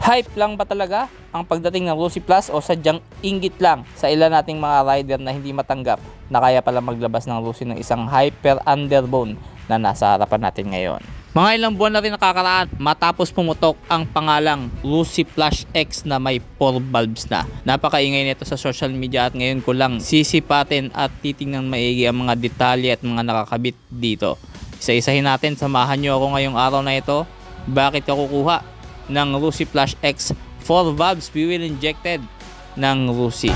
Hype lang ba talaga ang pagdating ng Lucy Plus o sadyang inggit lang sa ilan nating mga rider na hindi matanggap na kaya pala maglabas ng Lucy ng isang hyper underbone na nasa harapan natin ngayon? Mga ilang buwan na rin nakakaraan matapos pumutok ang pangalang Lucy Flash X na may 4 valves na. Napakaingay nito sa social media at ngayon ko lang sisipatin at titingnan maigi ang mga detalye at mga nakakabit dito. Isa-isahin natin, samahan nyo ako ngayong araw na ito. Bakit ka kukuha ng Lucy Flash X 4 valves fuel injected ng Lucy?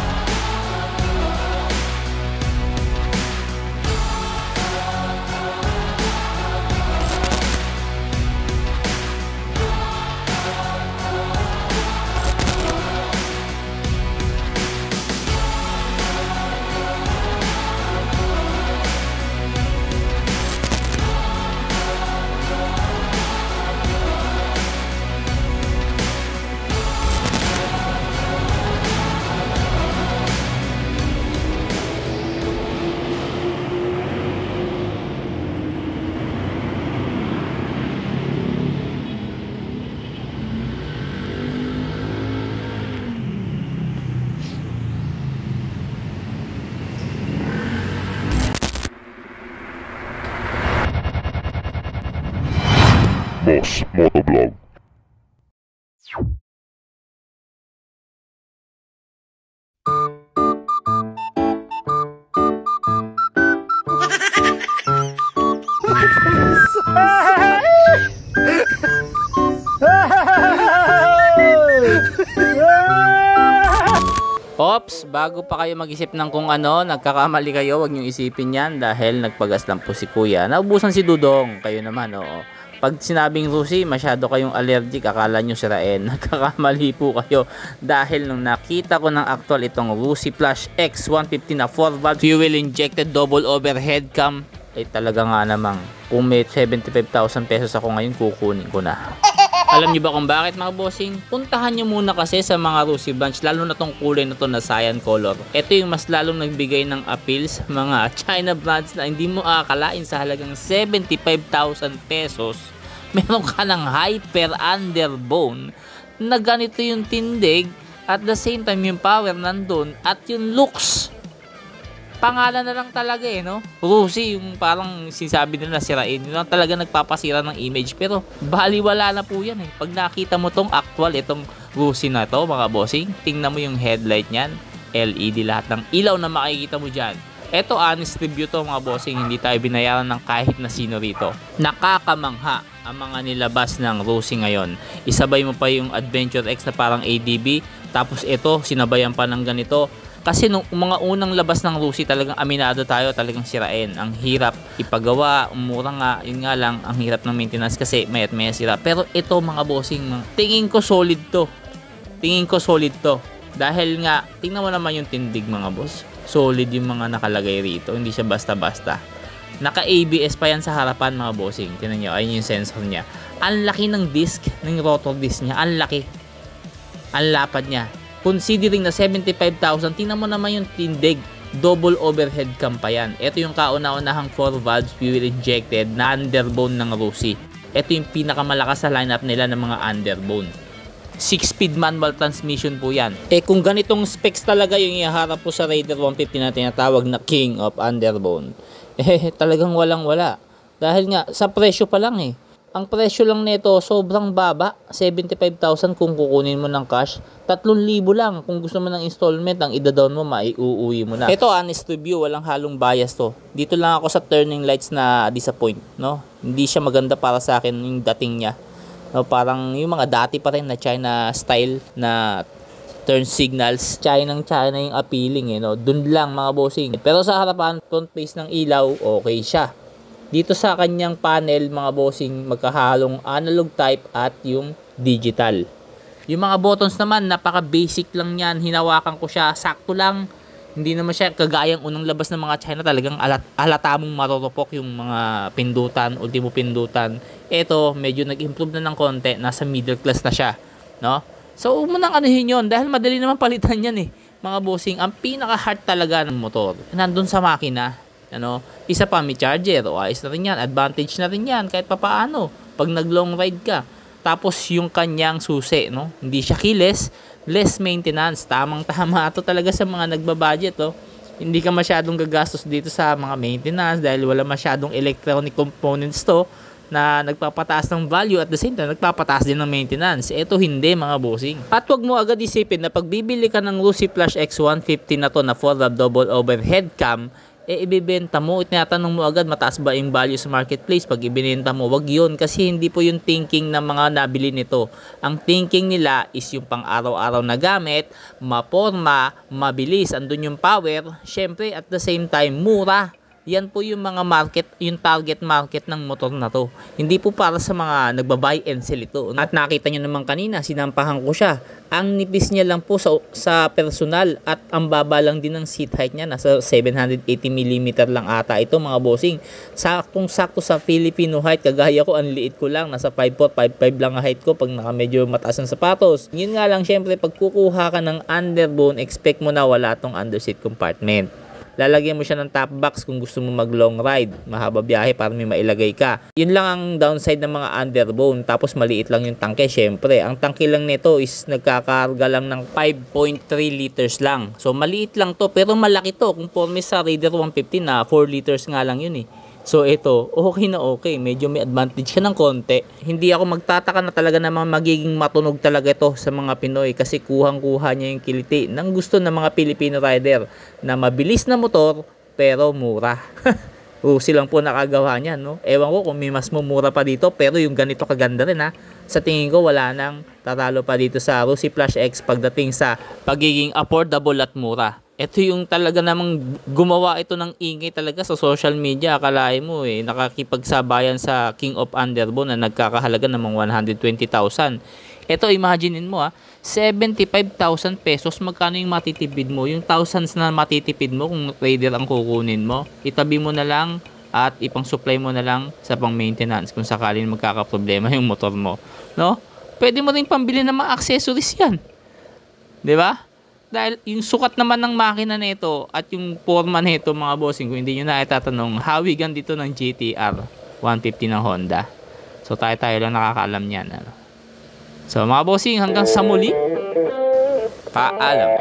Boss Motovlog. Ops, bago pa kayo mag-isip ng kung ano, nagkakamali kayo, huwag nyo isipin yan dahil nagpagas lang po si Kuya. Naubusan si Dudong, kayo naman, oo. Pag sinabing Lucy, masyado kayong allergic, akala nyo sirain. Nagkakamali po kayo dahil nung nakita ko ng actual itong Lucy Flash X 150 na 4 valve fuel injected double overhead cam, ay talaga nga namang kung may 75,000 pesos ako ngayon, kukunin ko na. Alam niyo ba kung bakit, mga bossing? Puntahan niyo muna kasi sa mga Lucy branch, lalo na tong kulay na to na cyan color. Ito yung mas lalong nagbigay ng appeal sa mga China brands na hindi mo akalain sa halagang 75,000 pesos. Meron ka ng hyper underbone na ganito yung tindig at the same time yung power nandun at yung looks. Pangalan na lang talaga no? Lucy, yung parang sinasabi nila sirain. Yun lang talaga nagpapasira ng image. Pero baliwala na po yan Pag nakita mo tong actual, itong Lucy na to, mga bossing, tingnan mo yung headlight niyan. LED lahat ng ilaw na makikita mo dyan. Ito honest review to, mga bossing. Hindi tayo binayaran ng kahit na sino rito. Nakakamangha ang mga nilabas ng Lucy ngayon. Isabay mo pa yung Adventure X na parang ADB. Tapos ito, sinabayan pa ng ganito. Kasi nung mga unang labas ng Lucy, talagang aminado tayo, talagang sirain. Ang hirap ipagawa, mura nga, yun nga lang, ang hirap ng maintenance kasi mayat maya sira. Pero ito, mga bossing, tingin ko solid to. Dahil nga, tingnan mo naman yung tindig, mga boss. Solid yung mga nakalagay rito, hindi siya basta-basta. Naka-ABS pa yan sa harapan, mga bossing. Tingnan nyo, ayun yung sensor niya. Ang laki ng disc, ng rotor disc niya, ang laki. Ang lapad niya. Considering na 75,000, tingnan mo naman yung tindig, double overhead cam pa yan. Ito yung kauna-unahang 4 valves fuel injected na underbone ng Lucy. Ito yung pinakamalakas sa lineup nila ng mga underbone. 6-speed manual transmission po yan. Kung ganitong specs talaga yung iharap po sa Raider 150 na tinatawag na King of Underbone, talagang walang-wala. Dahil nga, sa presyo pa lang Ang presyo lang nito sobrang baba, 75,000 kung kukunin mo ng cash, 3,000 lang kung gusto mo ng installment, ang ida-down mo maiuuwi mo na. Ito honest review, walang halong bias to. Dito lang ako sa turning lights na disappoint, no? Hindi siya maganda para sa akin yung dating niya. No, parang yung mga dati pa rin na China style na turn signals, China yung appealing no? Dun lang, mga bossing. Pero sa harapan, front face ng ilaw, okay siya. Dito sa kanyang panel, mga bossing, magkahalong analog type at yung digital. Yung mga buttons naman, napaka basic lang yan. Hinawakan ko siya, sakto lang. Hindi naman siya kagayang unang labas ng mga China. Talagang halata mong marurupok yung mga pindutan, ultimo pindutan. Ito, medyo nag-improve na ng konti. Nasa middle class na siya. No? So, huwag mo nang anuhin yun. Dahil madali naman palitan yan mga bossing. Ang pinaka-heart talaga ng motor, nandun sa makina. Isa pa, may charger, o ayos na rin yan, advantage na rin yan kahit papaano pag nag long ride ka. Tapos yung kanyang susi, no? Hindi siya keyless, less maintenance. Tamang-tama ito talaga sa mga nagbabudget, oh. Hindi ka masyadong gagastos dito sa mga maintenance dahil wala masyadong electronic components to na nagpapataas ng value at the same time nagpapataas din ng maintenance. Ito hindi, mga bossing. At wag mo agad isipin na pag bibili ka ng Lucy Flash X150 na to na 4-hub double overhead cam, ibibenta mo, itinatanong mo agad mataas ba yung value sa marketplace pag ibinenta mo. Wag yun, kasi hindi po yung thinking ng mga nabili nito. Ang thinking nila is yung pang araw-araw na gamit, maporma, mabilis, andun yung power, syempre at the same time mura. Yan po yung mga market, yung target market ng motor na to. Hindi po para sa mga nagbabuy and sell ito. At nakita nyo naman kanina, sinampahan ko siya. Ang nipis niya lang po sa personal at ang baba lang din ng seat height niya. Nasa 780mm lang ata ito, mga bossing. Saktong-sakto sa Filipino height. Kagaya ko, ang liit ko lang. Nasa 5'4", 5'5 lang ang height ko pag naka medyo mataas ng sapatos. Yun nga lang, syempre, pag kukuha ka ng underbone, expect mo na wala tong underseat compartment. Lalagyan mo siya ng top box kung gusto mo mag long ride, mahaba biyahe para may mailagay ka. Yun lang ang downside ng mga underbone. Tapos maliit lang yung tangke, syempre. Ang tangke lang nito is nagkakarga lang ng 5.3 liters lang. So maliit lang to, pero malaki to. Kung porme sa Raider 150 na 4 liters nga lang yun eh. So ito, okay na okay. Medyo may advantage ka ng konti. Hindi ako magtataka na talaga naman magiging matunog talaga ito sa mga Pinoy kasi kuhang-kuha niya yung kiliti ng gusto ng mga Filipino rider na mabilis na motor pero mura. Silang po nakagawa niyan, no? Ewan ko kung may mas mumura pa dito, pero yung ganito kaganda rin, ha. Sa tingin ko wala nang tatalo pa dito sa Lucy Flash X pagdating sa pagiging affordable at mura. Ito yung talaga namang gumawa ito ng ingay talaga sa social media. Akalain mo nakakipagsabayan sa King of Underbone na nagkakahalaga ng mga 120,000. Ito, imaginein mo 75,000 pesos. Magkano yung matitipid mo? Yung thousands na matitipid mo kung Raider ang kukunin mo. Itabi mo na lang at ipang-supply mo na lang sa pang-maintenance kung sakaling magkakaproblema yung motor mo. No? Pwede mo rin pambili ng mga accessories yan. 'Di ba? Dahil yung sukat naman ng makina nito at yung forma nito, mga bossing, kung hindi nyo na itatanong, hawigan dito ng GTR 150 ng Honda. So tayo lang nakakaalam niyan. So mga bossing, hanggang sa muli, paalam.